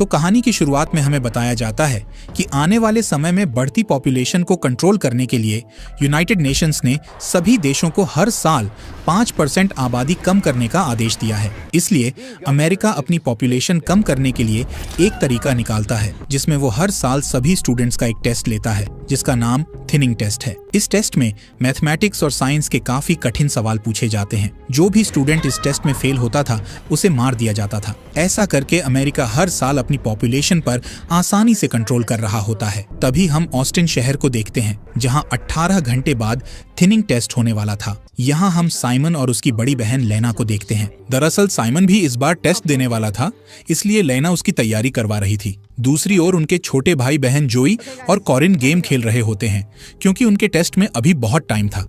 तो कहानी की शुरुआत में हमें बताया जाता है कि आने वाले समय में बढ़ती पॉपुलेशन को कंट्रोल करने के लिए यूनाइटेड नेशंस ने सभी देशों को हर साल 5% आबादी कम करने का आदेश दिया है। इसलिए अमेरिका अपनी पॉपुलेशन कम करने के लिए एक तरीका निकालता है जिसमें वो हर साल सभी स्टूडेंट्स का एक टेस्ट लेता है जिसका नाम थिनिंग टेस्ट है। इस टेस्ट में मैथमेटिक्स और साइंस के काफी कठिन सवाल पूछे जाते हैं। जो भी स्टूडेंट इस टेस्ट में फेल होता था उसे मार दिया जाता था। ऐसा करके अमेरिका हर साल अपनी पॉपुलेशन पर आसानी से कंट्रोल कर रहा होता है। तभी हम ऑस्टिन शहर को देखते हैं जहां 18 घंटे बाद थिनिंग टेस्ट होने वाला था। यहाँ हम साइमन और उसकी बड़ी बहन लेना को देखते हैं। दरअसल साइमन भी इस बार टेस्ट देने वाला था, इसलिए लेना उसकी तैयारी करवा रही थी। दूसरी ओर उनके छोटे भाई बहन जोई और कॉरिन गेम खेल रहे होते हैं क्योंकि उनके टेस्ट में अभी बहुत टाइम था।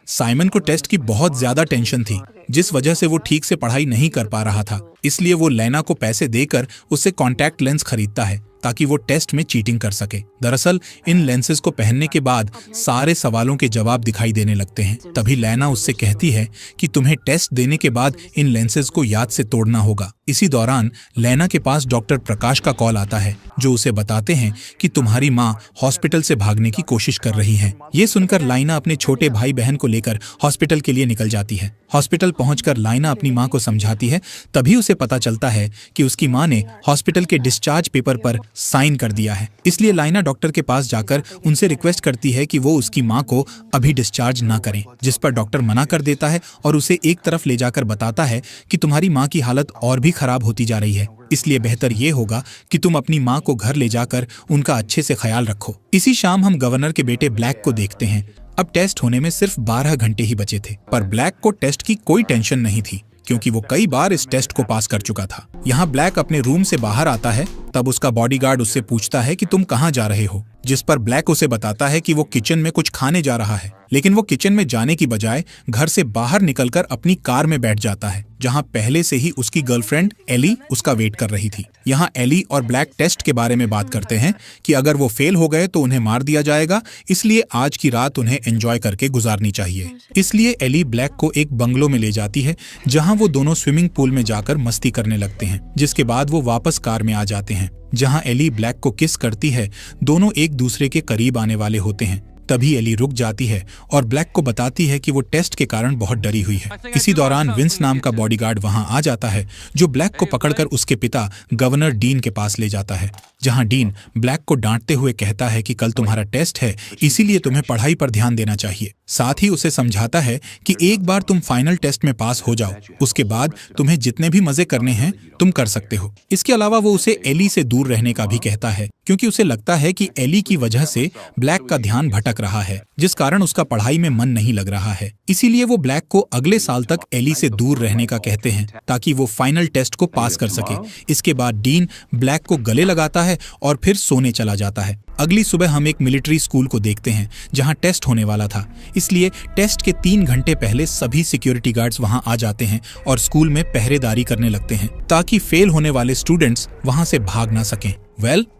साइमन को टेस्ट की बहुत ज्यादा टेंशन थी जिस वजह से वो ठीक से पढ़ाई नहीं कर पा रहा था। इसलिए वो लेना को पैसे देकर उससे कॉन्टैक्ट लेंस खरीदता है ताकि वो टेस्ट में चीटिंग कर सके। दरअसल इन लेंसेज को पहनने के बाद सारे सवालों के जवाब दिखाई देने लगते हैं। तभी लेना उससे कहती है कि तुम्हें टेस्ट देने के बाद इन लेंसेज को याद से तोड़ना होगा। इसी दौरान लेना के पास डॉक्टर प्रकाश का कॉल आता है जो उसे बताते हैं कि तुम्हारी माँ हॉस्पिटल से भागने की कोशिश कर रही है। ये सुनकर लाइना अपने छोटे भाई बहन को लेकर हॉस्पिटल के लिए निकल जाती है। हॉस्पिटल पहुंचकर लाइना अपनी माँ को समझाती है। तभी उसे पता चलता है कि उसकी माँ ने हॉस्पिटल के डिस्चार्ज पेपर पर साइन कर दिया है। इसलिए लाइना डॉक्टर के पास जाकर उनसे रिक्वेस्ट करती है कि वो उसकी माँ को अभी डिस्चार्ज ना करें, जिस पर डॉक्टर मना कर देता है और उसे एक तरफ ले जाकर बताता है कि तुम्हारी माँ की हालत और भी खराब होती जा रही है, इसलिए बेहतर ये होगा कि तुम अपनी माँ को घर ले जाकर उनका अच्छे से ख्याल रखो। इसी शाम हम गवर्नर के बेटे ब्लैक को देखते हैं। अब टेस्ट होने में सिर्फ 12 घंटे ही बचे थे, पर ब्लैक को टेस्ट की कोई टेंशन नहीं थी क्योंकि वो कई बार इस टेस्ट को पास कर चुका था। यहाँ ब्लैक अपने रूम से बाहर आता है, तब उसका बॉडीगार्ड उससे पूछता है कि तुम कहाँ जा रहे हो, जिस पर ब्लैक उसे बताता है कि वो किचन में कुछ खाने जा रहा है। लेकिन वो किचन में जाने की बजाय घर से बाहर निकलकर अपनी कार में बैठ जाता है जहां पहले से ही उसकी गर्लफ्रेंड एली उसका वेट कर रही थी। यहाँ एली और ब्लैक टेस्ट के बारे में बात करते हैं कि अगर वो फेल हो गए तो उन्हें मार दिया जाएगा, इसलिए आज की रात उन्हें एंजॉय करके गुजारनी चाहिए। इसलिए एली ब्लैक को एक बंगलो में ले जाती है जहां वो दोनों स्विमिंग पूल में जाकर मस्ती करने लगते हैं, जिसके बाद वो वापस कार में आ जाते हैं जहां एली ब्लैक को किस करती है। दोनों एक दूसरे के करीब आने वाले होते हैं। तभी एली रुक जाती है और ब्लैक को बताती है कि वो टेस्ट के कारण बहुत डरी हुई है। इसी दौरान विंस नाम का बॉडीगार्ड वहां आ जाता है जो ब्लैक को पकड़कर उसके पिता गवर्नर डीन के पास ले जाता है, जहां डीन ब्लैक को डांटते हुए कहता है कि कल तुम्हारा टेस्ट है, इसीलिए तुम्हें पढ़ाई पर ध्यान देना चाहिए। साथ ही उसे समझाता है कि एक बार तुम फाइनल टेस्ट में पास हो जाओ, उसके बाद तुम्हें जितने भी मजे करने हैं तुम कर सकते हो। इसके अलावा वो उसे एली से दूर रहने का भी कहता है क्योंकि उसे लगता है कि एली की वजह से ब्लैक का ध्यान भटक रहा है, जिस कारण उसका पढ़ाई में मन नहीं लग रहा है। इसीलिए वो ब्लैक को अगले साल तक एली से दूर रहने का कहते हैं ताकि वो फाइनल टेस्ट को पास कर सके। इसके बाद डीन ब्लैक को गले लगाता है और फिर सोने चला जाता है। अगली सुबह हम एक मिलिट्री स्कूल को देखते हैं जहां टेस्ट होने वाला था, इसलिए टेस्ट के 3 घंटे पहले सभी सिक्योरिटी गार्ड्स वहां आ जाते हैं और स्कूल में पहरेदारी करने लगते हैं ताकि फेल होने वाले स्टूडेंट्स वहां से भाग ना सकें।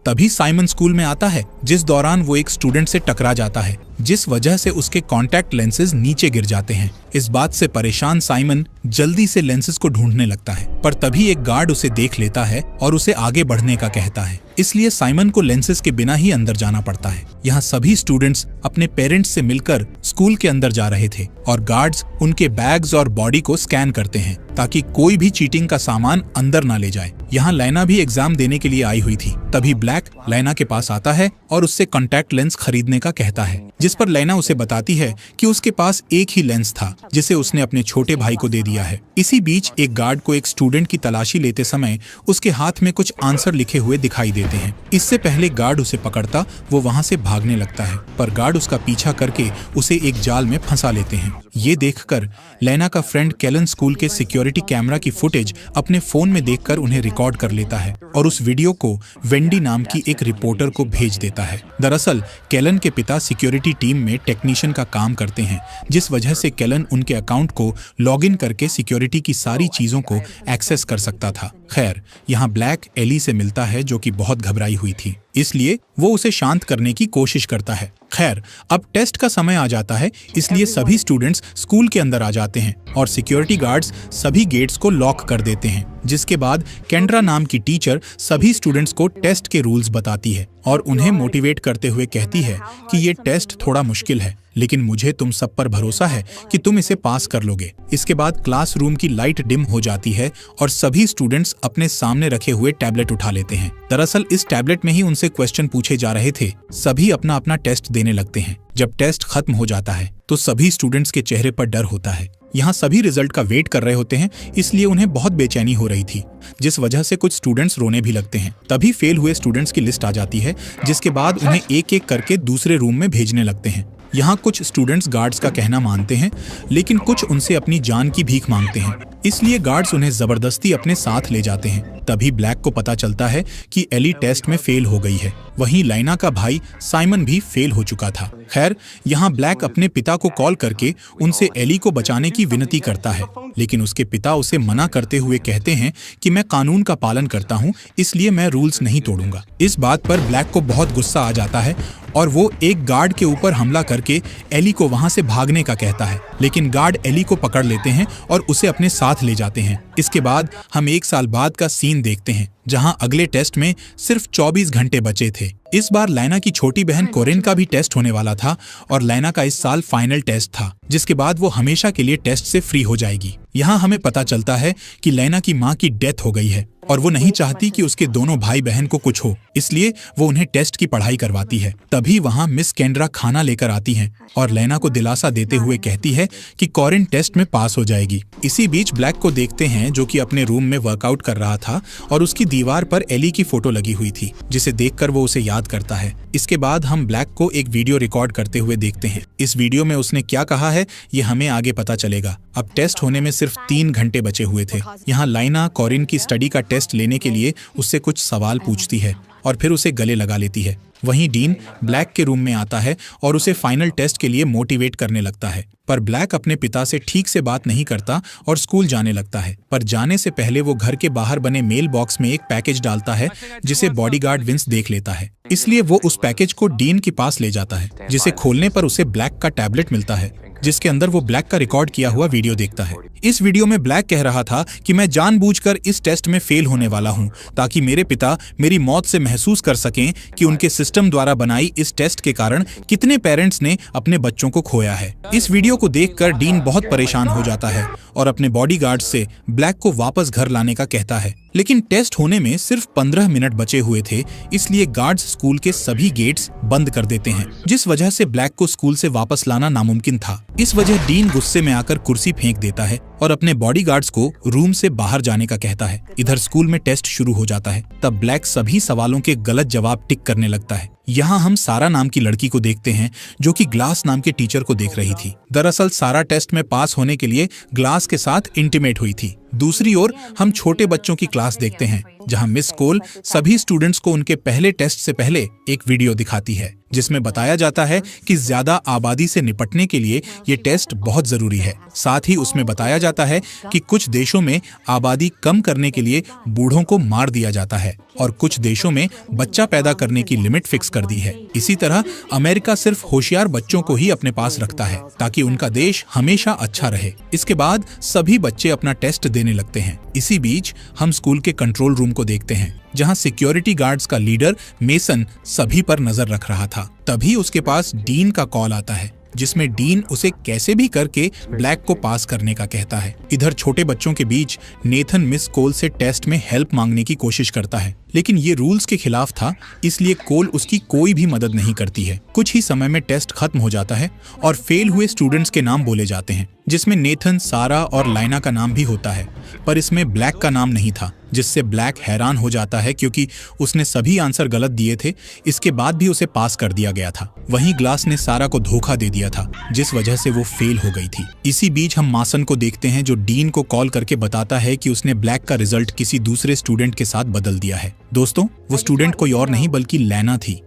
तभी साइमन स्कूल में आता है, जिस दौरान वो एक स्टूडेंट से टकरा जाता है, जिस वजह से उसके कॉन्टैक्ट लेंसेज नीचे गिर जाते हैं। इस बात से परेशान साइमन जल्दी से लेंसेज को ढूंढने लगता है, पर तभी एक गार्ड उसे देख लेता है और उसे आगे बढ़ने का कहता है। इसलिए साइमन को लेंसेज के बिना ही अंदर जाना पड़ता है। यहाँ सभी स्टूडेंट्स अपने पेरेंट्स से मिलकर स्कूल के अंदर जा रहे थे और गार्ड्स उनके बैग्स और बॉडी को स्कैन करते हैं ताकि कोई भी चीटिंग का सामान अंदर ना ले जाए। यहाँ लेना भी एग्जाम देने के लिए आई हुई थी। तभी ब्लैक लेना के पास आता है और उससे कॉन्टैक्ट लेंस खरीदने का कहता है, जिस पर लेना उसे बताती है कि उसके पास एक ही लेंस था जिसे उसने अपने छोटे भाई को दे दिया है। इसी बीच एक गार्ड को एक स्टूडेंट की तलाशी लेते समय उसके हाथ में कुछ आंसर लिखे हुए दिखाई देते हैं। इससे पहले गार्ड उसे पकड़ता वो वहां से भागने लगता है, पर गार्ड उसका पीछा करके उसे एक जाल में फंसा लेते हैं। ये देखकर लेना का फ्रेंड केलन स्कूल के सिक्योरिटी कैमरा की फुटेज अपने फोन में देखकर उन्हें रिकॉर्ड कर लेता है और उस वीडियो को वेंडी नाम की एक रिपोर्टर को भेज देता है। दरअसल केलन के पिता सिक्योरिटी टीम में टेक्नीशियन का काम करते हैं, जिस वजह से केलन उनके अकाउंट को लॉगिन करके सिक्योरिटी की सारी चीजों को एक्सेस कर सकता था। खैर, यहाँ ब्लैक एली से मिलता है जो कि बहुत घबराई हुई थी। इसलिए वो उसे शांत करने की कोशिश करता है। खैर, अब टेस्ट का समय आ जाता है, इसलिए सभी स्टूडेंट्स स्कूल के अंदर आ जाते हैं और सिक्योरिटी गार्ड्स सभी गेट्स को लॉक कर देते हैं। जिसके बाद केंड्रा नाम की टीचर सभी स्टूडेंट्स को टेस्ट के रूल्स बताती है और उन्हें मोटिवेट करते हुए कहती है कि ये टेस्ट थोड़ा मुश्किल है, लेकिन मुझे तुम सब पर भरोसा है कि तुम इसे पास कर लोगे। इसके बाद क्लासरूम की लाइट डिम हो जाती है और सभी स्टूडेंट्स अपने सामने रखे हुए टैबलेट उठा लेते हैं। दरअसल इस टैबलेट में ही उनसे क्वेश्चन पूछे जा रहे थे। सभी अपना अपना टेस्ट देने लगते हैं। जब टेस्ट खत्म हो जाता है तो सभी स्टूडेंट्स के चेहरे पर डर होता है। यहाँ सभी रिजल्ट का वेट कर रहे होते हैं, इसलिए उन्हें बहुत बेचैनी हो रही थी, जिस वजह से कुछ स्टूडेंट्स रोने भी लगते हैं। तभी फेल हुए स्टूडेंट्स की लिस्ट आ जाती है, जिसके बाद उन्हें एक एक करके दूसरे रूम में भेजने लगते हैं। यहाँ कुछ स्टूडेंट्स गार्ड्स का कहना मानते हैं, लेकिन कुछ उनसे अपनी जान की भीख मांगते हैं, इसलिए गार्ड्स उन्हें जबरदस्ती अपने साथ ले जाते हैं। तभी ब्लैक को पता चलता है कि एली टेस्ट में फेल हो गई है। वहीं लाइना का भाई साइमन भी फेल हो चुका था। खैर, यहाँ ब्लैक अपने पिता को कॉल करके उनसे एली को बचाने की विनती करता है, लेकिन उसके पिता उसे मना करते हुए कहते हैं कि मैं कानून का पालन करता हूँ, इसलिए मैं रूल्स नहीं तोड़ूंगा। इस बात पर ब्लैक को बहुत गुस्सा आ जाता है और वो एक गार्ड के ऊपर हमला करके एली को वहां से भागने का कहता है, लेकिन गार्ड एली को पकड़ लेते हैं और उसे अपने साथ ले जाते हैं। इसके बाद हम 1 साल बाद का सीन देखते हैं, जहां अगले टेस्ट में सिर्फ 24 घंटे बचे थे। इस बार लाइना की छोटी बहन कोरिन का भी टेस्ट होने वाला था और लाइना का इस साल फाइनल टेस्ट था, जिसके बाद वो हमेशा के लिए टेस्ट से फ्री हो जाएगी। यहाँ हमें पता चलता है कि लाइना की माँ की डेथ हो गई है और वो नहीं चाहती कि उसके दोनों भाई बहन को कुछ हो, इसलिए वो उन्हें टेस्ट की पढ़ाई करवाती है। तभी वहाँ मिस केंड्रा खाना लेकर आती हैं और लाइना को दिलासा देते हुए कहती है कि कोरिन टेस्ट में पास हो जाएगी। इसी बीच ब्लैक को देखते हैं, जो कि अपने रूम में वर्कआउट कर रहा था और उसकी दीवार पर एली की फोटो लगी हुई थी, जिसे देखकर वो उसे याद करता है। इसके बाद हम ब्लैक को एक वीडियो रिकॉर्ड करते हुए देखते हैं। इस वीडियो में उसने क्या कहा है ये हमें आगे पता चलेगा। अब टेस्ट होने में सिर्फ 3 घंटे बचे हुए थे। यहाँ लाइना कोरिन की स्टडी का टेस्ट लेने के लिए उससे कुछ सवाल पूछती है और फिर उसे गले लगा लेती है। वहीं डीन ब्लैक के रूम में आता है और उसे फाइनल टेस्ट के लिए मोटिवेट करने लगता है, पर ब्लैक अपने पिता से ठीक से बात नहीं करता और स्कूल जाने लगता है। पर जाने से पहले वो घर के बाहर बने मेल बॉक्स में एक पैकेज डालता है, जिसे बॉडीगार्ड विंस देख लेता है, इसलिए वो उस पैकेज को डीन के पास ले जाता है, जिसे खोलने पर उसे ब्लैक का टैबलेट मिलता है, जिसके अंदर वो ब्लैक का रिकॉर्ड किया हुआ वीडियो देखता है। इस वीडियो में ब्लैक कह रहा था कि मैं जानबूझकर इस टेस्ट में फेल होने वाला हूं, ताकि मेरे पिता मेरी मौत से महसूस कर सकें कि उनके सिस्टम द्वारा बनाई इस टेस्ट के कारण कितने पेरेंट्स ने अपने बच्चों को खोया है। इस वीडियो को देखकर डीन बहुत परेशान हो जाता है और अपने बॉडीगार्ड से ब्लैक को वापस घर लाने का कहता है, लेकिन टेस्ट होने में सिर्फ 15 मिनट बचे हुए थे, इसलिए गार्ड्स स्कूल के सभी गेट्स बंद कर देते हैं, जिस वजह से ब्लैक को स्कूल से वापस लाना नामुमकिन था। इस वजह डीन गुस्से में आकर कुर्सी फेंक देता है और अपने बॉडीगार्ड्स को रूम से बाहर जाने का कहता है। इधर स्कूल में टेस्ट शुरू हो जाता है। तब ब्लैक सभी सवालों के गलत जवाब टिक करने लगता है। यहाँ हम सारा नाम की लड़की को देखते हैं, जो कि ग्लास नाम के टीचर को देख रही थी। दरअसल सारा टेस्ट में पास होने के लिए ग्लास के साथ इंटीमेट हुई थी। दूसरी ओर हम छोटे बच्चों की क्लास देखते हैं, जहां मिस कोल सभी स्टूडेंट्स को उनके पहले टेस्ट से पहले एक वीडियो दिखाती है, जिसमें बताया जाता है कि ज्यादा आबादी से निपटने के लिए ये टेस्ट बहुत जरूरी है। साथ ही उसमें बताया जाता है कि कुछ देशों में आबादी कम करने के लिए बूढ़ों को मार दिया जाता है और कुछ देशों में बच्चा पैदा करने की लिमिट फिक्स कर दी है। इसी तरह अमेरिका सिर्फ होशियार बच्चों को ही अपने पास रखता है, ताकि उनका देश हमेशा अच्छा रहे। इसके बाद सभी बच्चे अपना टेस्ट देने लगते हैं। इसी बीच हम स्कूल के कंट्रोल रूम को देखते हैं, जहां सिक्योरिटी गार्ड्स का लीडर मेसन सभी पर नजर रख रहा था। तभी उसके पास डीन का कॉल आता है, जिसमें डीन उसे कैसे भी करके ब्लैक को पास करने का कहता है। इधर छोटे बच्चों के बीच नेथन मिस कोल से टेस्ट में हेल्प मांगने की कोशिश करता है, लेकिन ये रूल्स के खिलाफ था, इसलिए कोल उसकी कोई भी मदद नहीं करती है। कुछ ही समय में टेस्ट खत्म हो जाता है और फेल हुए स्टूडेंट्स के नाम बोले जाते हैं, जिसमें नेथन, सारा और लाइना का नाम भी होता है, पर इसमें ब्लैक का नाम नहीं था, जिससे ब्लैक हैरान हो जाता है क्योंकि उसने सभी आंसर गलत दिए थे। इसके बाद भी उसे पास कर दिया गया था। वहीं ग्लास ने सारा को धोखा दे दिया था, जिस वजह से वो फेल हो गई थी। इसी बीच हम मासन को देखते हैं, जो डीन को कॉल करके बताता है कि उसने ब्लैक का रिजल्ट किसी दूसरे स्टूडेंट के साथ बदल दिया है। दोस्तों, वो स्टूडेंट कोई और नहीं बल्कि लैना थी।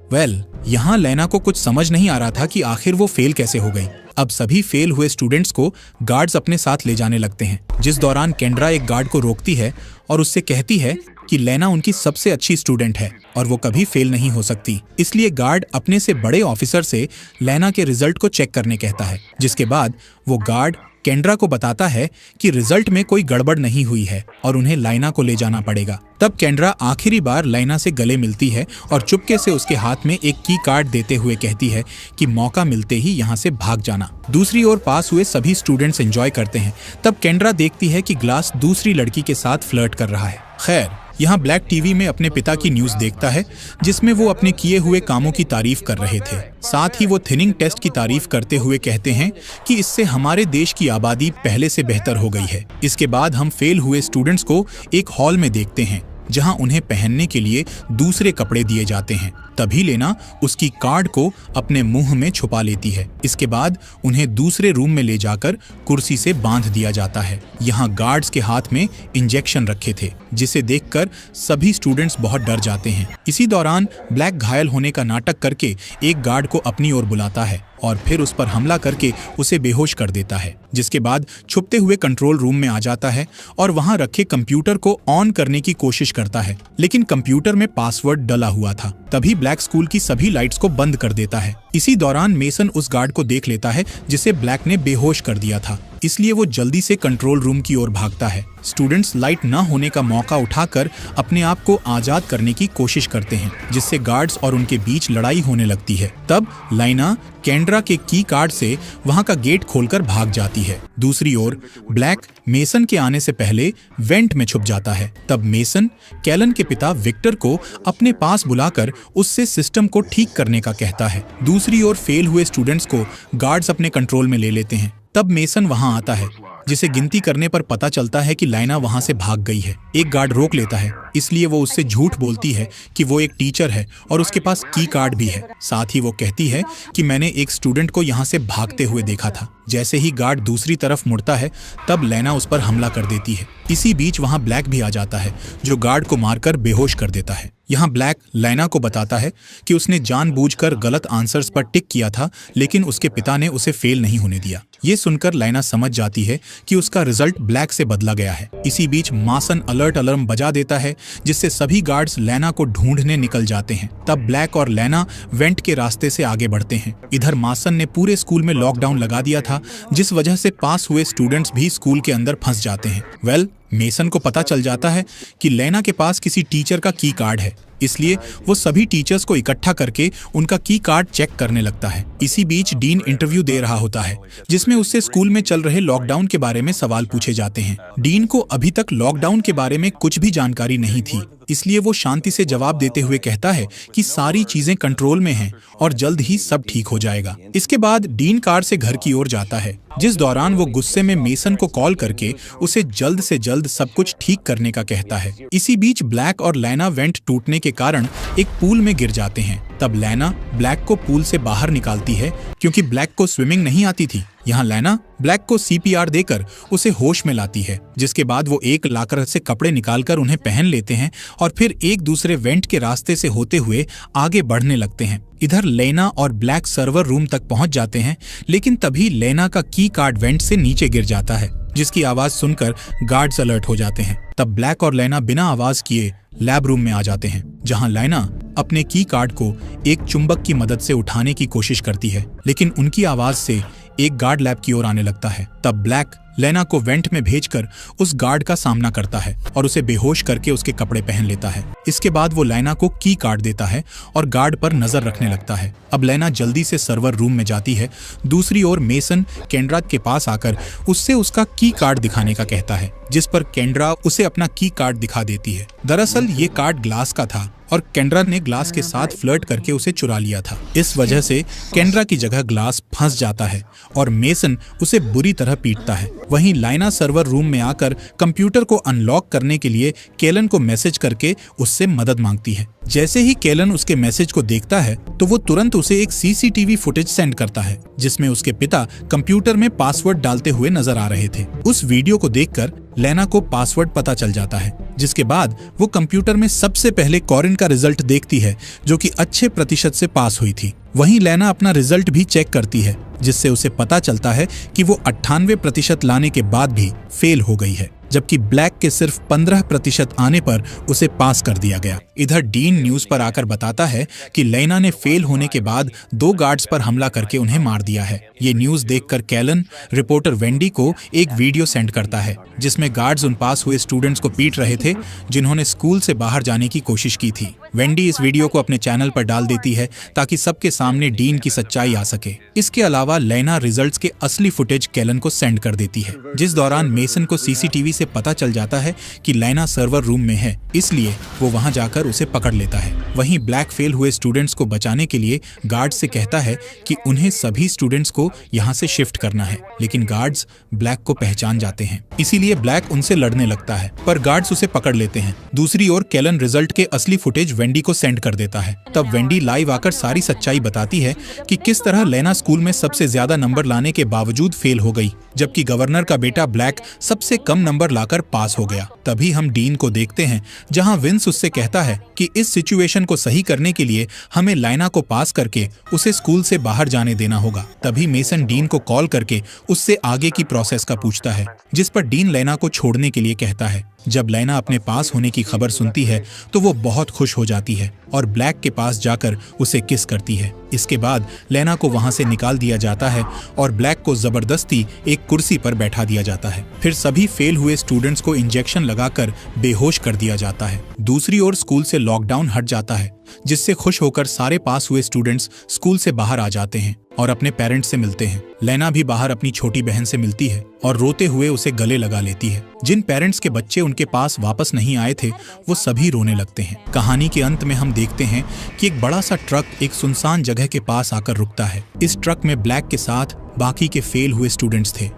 यहाँ लैना को कुछ समझ नहीं आ रहा था कि आखिर वो फेल कैसे हो गई। अब सभी फेल हुए स्टूडेंट्स को गार्ड्स अपने साथ ले जाने लगते हैं। जिस दौरान केंड्रा एक गार्ड को रोकती है और उससे कहती है कि लेना उनकी सबसे अच्छी स्टूडेंट है और वो कभी फेल नहीं हो सकती। इसलिए गार्ड अपने से बड़े ऑफिसर से लेना के रिजल्ट को चेक करने कहता है, जिसके बाद वो गार्ड केंड्रा को बताता है कि रिजल्ट में कोई गड़बड़ नहीं हुई है और उन्हें लाइना को ले जाना पड़ेगा। तब केंड्रा आखिरी बार लाइना से गले मिलती है और चुपके से उसके हाथ में एक की कार्ड देते हुए कहती है कि मौका मिलते ही यहाँ से भाग जाना। दूसरी ओर पास हुए सभी स्टूडेंट्स एंजॉय करते हैं। तब केंड्रा देखती है कि ग्लास दूसरी लड़की के साथ फ्लर्ट कर रहा है। खैर, यहाँ ब्लैक टीवी में अपने पिता की न्यूज़ देखता है जिसमें वो अपने किए हुए कामों की तारीफ कर रहे थे। साथ ही वो थिनिंग टेस्ट की तारीफ करते हुए कहते हैं कि इससे हमारे देश की आबादी पहले से बेहतर हो गई है। इसके बाद हम फेल हुए स्टूडेंट्स को एक हॉल में देखते हैं जहां उन्हें पहनने के लिए दूसरे कपड़े दिए जाते हैं। तभी लेना उसकी कार्ड को अपने मुंह में छुपा लेती है। इसके बाद उन्हें दूसरे रूम में ले जाकर कुर्सी से बांध दिया जाता है। यहाँ गार्ड्स के हाथ में इंजेक्शन रखे थे, जिसे देखकर सभी स्टूडेंट्स बहुत डर जाते हैं। इसी दौरान ब्लैक घायल होने का नाटक करके एक गार्ड को अपनी ओर बुलाता है और फिर उस पर हमला करके उसे बेहोश कर देता है, जिसके बाद छुपते हुए कंट्रोल रूम में आ जाता है और वहां रखे कंप्यूटर को ऑन करने की कोशिश करता है, लेकिन कंप्यूटर में पासवर्ड डला हुआ था। तभी ब्लैक स्कूल की सभी लाइट्स को बंद कर देता है। इसी दौरान मेसन उस गार्ड को देख लेता है जिसे ब्लैक ने बेहोश कर दिया था, इसलिए वो जल्दी से कंट्रोल रूम की ओर भागता है। स्टूडेंट्स लाइट न होने का मौका उठाकर अपने आप को आजाद करने की कोशिश करते हैं, जिससे गार्ड्स और उनके बीच लड़ाई होने लगती है। तब लाइना केंड्रा के की कार्ड से वहां का गेट खोलकर भाग जाती है। दूसरी ओर ब्लैक मेसन के आने से पहले वेंट में छुप जाता है। तब मेसन कैलन के पिता विक्टर को अपने पास बुलाकर उससे सिस्टम को ठीक करने का कहता है। दूसरी ओर फेल हुए स्टूडेंट्स को गार्ड्स अपने कंट्रोल में ले लेते हैं। तब मेसन वहां आता है, जिसे गिनती करने पर पता चलता है कि लाइना वहां से भाग गई है। एक गार्ड रोक लेता है, इसलिए वो उससे झूठ बोलती है कि वो एक टीचर है और उसके पास की कार्ड भी है। साथ ही वो कहती है कि मैंने एक स्टूडेंट को यहाँ से भागते हुए देखा था। जैसे ही गार्ड दूसरी तरफ मुड़ता है, तब लेना उस पर हमला कर देती है। इसी बीच वहां ब्लैक भी आ जाता है, जो गार्ड को मारकर बेहोश कर देता है। यहाँ ब्लैक लाइना को बताता है कि उसने जानबूझकर गलत आंसर्स पर टिक किया था, लेकिन उसके पिता ने उसे फेल नहीं होने दिया। ये सुनकर लाइना समझ जाती है कि उसका रिजल्ट ब्लैक से बदला गया है। इसी बीच मासन अलर्ट अलार्म बजा देता है, जिससे सभी गार्ड्स लेना को ढूंढने निकल जाते हैं। तब ब्लैक और लेना वेंट के रास्ते से आगे बढ़ते हैं। इधर मासन ने पूरे स्कूल में लॉकडाउन लगा दिया था, जिस वजह से पास हुए स्टूडेंट्स भी स्कूल के अंदर फंस जाते हैं। मेसन को पता चल जाता है कि लेना के पास किसी टीचर का की कार्ड है, इसलिए वो सभी टीचर्स को इकट्ठा करके उनका की कार्ड चेक करने लगता है। इसी बीच डीन इंटरव्यू दे रहा होता है, जिसमें उससे स्कूल में चल रहे लॉकडाउन के बारे में सवाल पूछे जाते हैं। डीन को अभी तक लॉकडाउन के बारे में कुछ भी जानकारी नहीं थी, इसलिए वो शांति से जवाब देते हुए कहता है कि सारी चीजें कंट्रोल में हैं और जल्द ही सब ठीक हो जाएगा। इसके बाद डीन कार से घर की ओर जाता है, जिस दौरान वो गुस्से में मेसन को कॉल करके उसे जल्द से जल्द सब कुछ ठीक करने का कहता है। इसी बीच ब्लैक और लाइना वेंट टूटने के कारण एक पूल में गिर जाते हैं। तब लाइना ब्लैक को पूल से बाहर निकालती है, क्योंकि ब्लैक को स्विमिंग नहीं आती थी। यहाँ लाइना ब्लैक को CPR देकर उसे होश में लाती है, जिसके बाद वो एक लाकर से कपड़े निकालकर उन्हें पहन लेते हैं और फिर एक दूसरे वेंट के रास्ते से होते हुए आगे बढ़ने लगते हैं। इधर लेना और ब्लैक सर्वर रूम तक पहुंच जाते हैं, लेकिन तभी लेना का की कार्ड वेंट से नीचे गिर जाता है, जिसकी आवाज सुनकर गार्ड्स अलर्ट हो जाते हैं। तब ब्लैक और लेना बिना आवाज किए लैब रूम में आ जाते हैं, जहां लेना अपने की कार्ड को एक चुंबक की मदद से उठाने की कोशिश करती है, लेकिन उनकी आवाज से एक गार्ड लैब की ओर आने लगता है। तब ब्लैक लेना को वेंट में भेजकर उस गार्ड का सामना करता है और उसे बेहोश करके उसके कपड़े पहन लेता है। इसके बाद वो लेना को की कार्ड देता है और गार्ड पर नजर रखने लगता है। अब लेना जल्दी से सर्वर रूम में जाती है। दूसरी ओर मेसन केंड्रा के पास आकर उससे उसका की कार्ड दिखाने का कहता है, जिस पर केंड्रा उसे अपना की कार्ड दिखा देती है। दरअसल ये कार्ड ग्लास का था और केंड्रा ने ग्लास के साथ फ्लर्ट करके उसे चुरा लिया था। इस वजह से केंड्रा की जगह ग्लास फंस जाता है और मेसन उसे बुरी तरह पीटता है। वहीं लाइना सर्वर रूम में आकर कंप्यूटर को अनलॉक करने के लिए केलन को मैसेज करके उससे मदद मांगती है। जैसे ही केलन उसके मैसेज को देखता है तो वो तुरंत उसे एक CCTV फुटेज सेंड करता है, जिसमें उसके पिता कंप्यूटर में पासवर्ड डालते हुए नजर आ रहे थे। उस वीडियो को देखकर लेना को पासवर्ड पता चल जाता है, जिसके बाद वो कंप्यूटर में सबसे पहले कॉरिन का रिजल्ट देखती है, जो कि अच्छे प्रतिशत से पास हुई थी। वहीं लेना अपना रिजल्ट भी चेक करती है, जिससे उसे पता चलता है कि वो 98% लाने के बाद भी फेल हो गई है, जबकि ब्लैक के सिर्फ 15% आने पर उसे पास कर दिया गया। इधर डीन न्यूज पर आकर बताता है कि लेना ने फेल होने के बाद 2 गार्ड्स पर हमला करके उन्हें मार दिया है। ये न्यूज देखकर कैलन रिपोर्टर वेंडी को एक वीडियो सेंड करता है जिसमें गार्ड्स उन पास हुए स्टूडेंट्स को पीट रहे थे जिन्होंने स्कूल से बाहर जाने की कोशिश की थी। वेंडी इस वीडियो को अपने चैनल पर डाल देती है ताकि सबके सामने डीन की सच्चाई आ सके। इसके अलावा लेना रिजल्ट्स के असली फुटेज कैलन को सेंड कर देती है, जिस दौरान मेसन को सीसीटीवी से पता चल जाता है कि लेना सर्वर रूम में है, इसलिए वो वहां जाकर उसे पकड़ लेता है। वहीं ब्लैक फेल हुए स्टूडेंट्स को बचाने के लिए गार्ड्स से कहता है कि उन्हें सभी स्टूडेंट्स को यहां से शिफ्ट करना है, लेकिन गार्ड्स ब्लैक को पहचान जाते हैं, इसीलिए ब्लैक उनसे लड़ने लगता है, पर गार्ड्स उसे पकड़ लेते हैं। दूसरी ओर कैलन रिजल्ट के असली फुटेज वेंडी को सेंड कर देता है। तब वेंडी लाइव आकर सारी सच्चाई बताती है कि किस तरह लेना स्कूल में सबसे ज्यादा नंबर लाने के बावजूद फेल हो गई, जबकि गवर्नर का बेटा ब्लैक सबसे कम नंबर लाकर पास हो गया। तभी हम डीन को देखते हैं जहां विंस उससे कहता है कि इस सिचुएशन को सही करने के लिए हमें लेना को पास करके उसे स्कूल से बाहर जाने देना होगा। तभी मेसन डीन को कॉल करके उससे आगे की प्रोसेस का पूछता है, जिस पर डीन लेना को छोड़ने के लिए कहता है। जब लेना अपने पास होने की खबर सुनती है तो वो बहुत खुश हो जाती है और ब्लैक के पास जाकर उसे किस करती है। इसके बाद लेना को वहां से निकाल दिया जाता है और ब्लैक को जबरदस्ती एक कुर्सी पर बैठा दिया जाता है। फिर सभी फेल हुए स्टूडेंट्स को इंजेक्शन लगाकर बेहोश कर दिया जाता है। दूसरी ओर स्कूल से लॉकडाउन हट जाता है, जिससे खुश होकर सारे पास हुए स्टूडेंट्स स्कूल से बाहर आ जाते हैं और अपने पेरेंट्स से मिलते हैं। लेना भी बाहर अपनी छोटी बहन से मिलती है और रोते हुए उसे गले लगा लेती है। जिन पेरेंट्स के बच्चे उनके पास वापस नहीं आए थे वो सभी रोने लगते हैं। कहानी के अंत में हम देखते हैं कि एक बड़ा सा ट्रक एक सुनसान जगह के पास आकर रुकता है। इस ट्रक में ब्लैक के साथ बाकी के फेल हुए स्टूडेंट्स थे।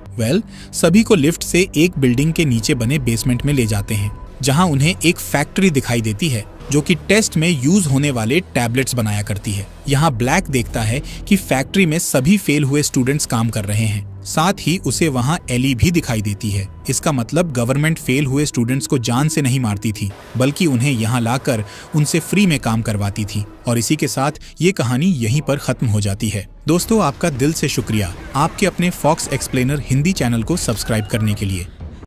सभी को लिफ्ट से एक बिल्डिंग के नीचे बने बेसमेंट में ले जाते हैं, जहां उन्हें एक फैक्ट्री दिखाई देती है जो कि टेस्ट में यूज होने वाले टैबलेट्स बनाया करती है। यहाँ ब्लैक देखता है कि फैक्ट्री में सभी फेल हुए स्टूडेंट्स काम कर रहे हैं। साथ ही उसे वहाँ एली भी दिखाई देती है। इसका मतलब गवर्नमेंट फेल हुए स्टूडेंट्स को जान से नहीं मारती थी, बल्कि उन्हें यहाँ लाकर उनसे फ्री में काम करवाती थी। और इसी के साथ ये कहानी यहीं पर खत्म हो जाती है। दोस्तों, आपका दिल से शुक्रिया आपके अपने फॉक्स एक्सप्लेनर हिंदी चैनल को सब्सक्राइब करने के लिए।